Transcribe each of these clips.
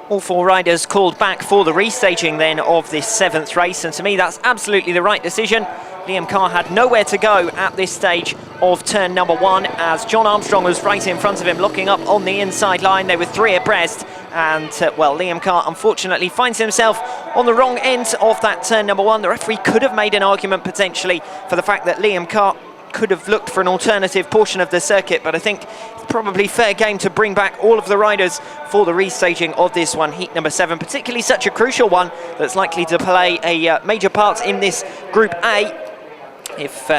All 4 riders called back for the restaging then of this 7th race, and to me that's absolutely the right decision. Liam Carr had nowhere to go at this stage of turn number 1 as Jon Armstrong was right in front of him, looking up on the inside line. They were 3 abreast, and well, Liam Carr unfortunately finds himself on the wrong end of that turn number 1. The referee could have made an argument potentially for the fact that Liam Carr could have looked for an alternative portion of the circuit, but I think it's probably fair game to bring back all of the riders for the restaging of this one, heat number 7, particularly such a crucial one that's likely to play a major part in this Group A. If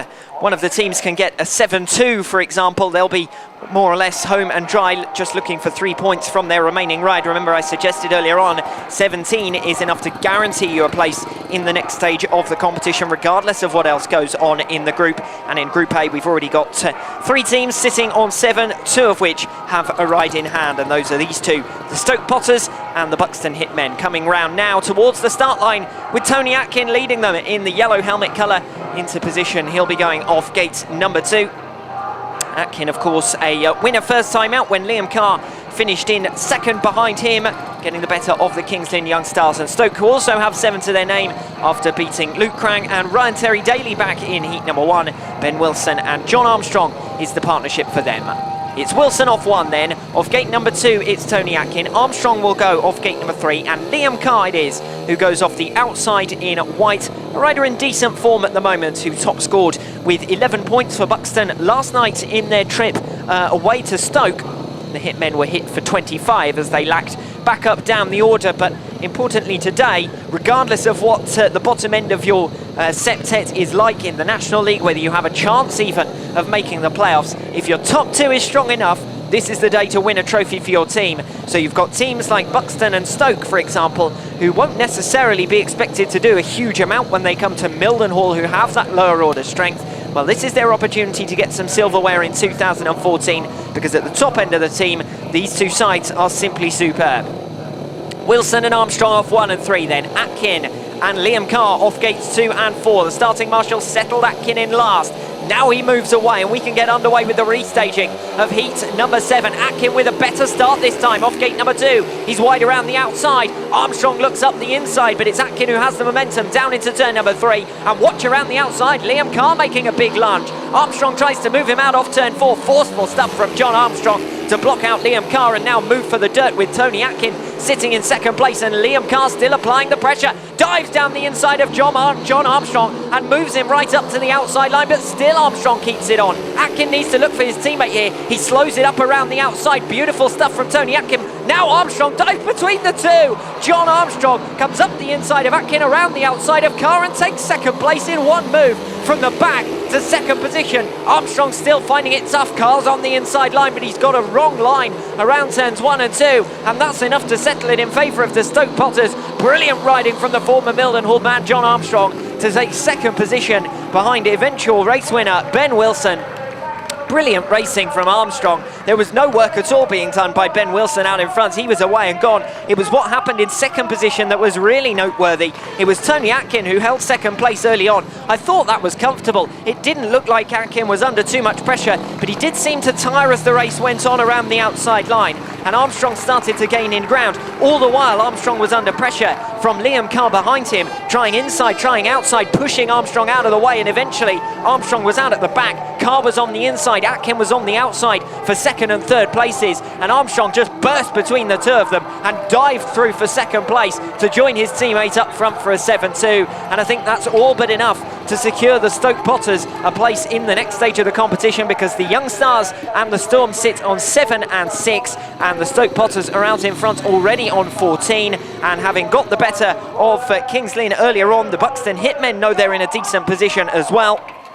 one of the teams can get a 7-2, for example, they'll be more or less home and dry, just looking for 3 points from their remaining ride. Remember, I suggested earlier on, 17 is enough to guarantee you a place in the next stage of the competition, regardless of what else goes on in the group. And in Group A, we've already got 3 teams sitting on 7, 2 of which have a ride in hand, and those are these 2, the Stoke Potters and the Buxton Hitmen, coming round now towards the start line with Tony Atkin leading them in the yellow helmet colour into position. He'll be going off gate number 2. Atkin, of course, a winner first time out when Liam Carr finished in second behind him, getting the better of the Kings Lynn Young Stars. And Stoke, who also have 7 to their name after beating Luke Crang and Ryan Terry Daly back in heat number 1. Ben Wilson and Jon Armstrong is the partnership for them. It's Wilson off 1 then. Off gate number 2, it's Tony Atkin. Armstrong will go off gate number 3, and Liam Carr it is who goes off the outside in white. A rider in decent form at the moment, who top scored with 11 points for Buxton last night in their trip away to Stoke. The Hitmen were hit for 25 as they lacked back up down the order, but importantly today, regardless of what the bottom end of your septet is like in the National League, whether you have a chance even of making the playoffs, if your top 2 is strong enough, this is the day to win a trophy for your team. So you've got teams like Buxton and Stoke, for example, who won't necessarily be expected to do a huge amount when they come to Mildenhall, who have that lower order strength. Well, this is their opportunity to get some silverware in 2014, because at the top end of the team, these 2 sides are simply superb. Wilson and Armstrong off 1 and 3 then. Atkin and Liam Carr off gates 2 and 4. The starting marshal settled Atkin in last. Now he moves away and we can get underway with the restaging of heat number 7. Atkin with a better start this time off gate number 2. He's wide around the outside. Armstrong looks up the inside, but it's Atkin who has the momentum down into turn number 3. And watch around the outside, Liam Carr making a big lunge. Armstrong tries to move him out off turn 4. Forceful stuff from Jon Armstrong to block out Liam Carr, and now move for the dirt with Tony Atkin sitting in second place, and Liam Carr still applying the pressure. Dives down the inside of Jon Armstrong and moves him right up to the outside line, but still Armstrong keeps it on. Atkin needs to look for his teammate here. He slows it up around the outside. Beautiful stuff from Tony Atkin. Now Armstrong dives between the 2. Jon Armstrong comes up the inside of Atkin, around the outside of Carr, and takes second place in one move from the back to second position. Armstrong still finding it tough. Carr's on the inside line, but he's got a wrong line around turns 1 and 2, and that's enough to settle it in favour of the Stoke Potters. Brilliant riding from the former Mildenhall man Jon Armstrong to take second position behind eventual race winner Ben Wilson. Brilliant racing from Armstrong. There was no work at all being done by Ben Wilson out in front. He was away and gone. It was what happened in second position that was really noteworthy. It was Tony Atkin who held second place early on. I thought that was comfortable. It didn't look like Atkin was under too much pressure, but he did seem to tire as the race went on around the outside line, and Armstrong started to gain in ground. All the while, Armstrong was under pressure from Liam Carr behind him, trying inside, trying outside, pushing Armstrong out of the way, and eventually Armstrong was out at the back. Carr was on the inside, Atkin was on the outside for second and third places, and Armstrong just burst between the 2 of them and dived through for second place to join his teammate up front for a 7-2, and I think that's all but enough to secure the Stoke Potters a place in the next stage of the competition, because the Young Stars and the Storm sit on 7 and 6, and the Stoke Potters are out in front already on 14, and having got the better of Kings Lynn earlier on, the Buxton Hitmen know they're in a decent position as well.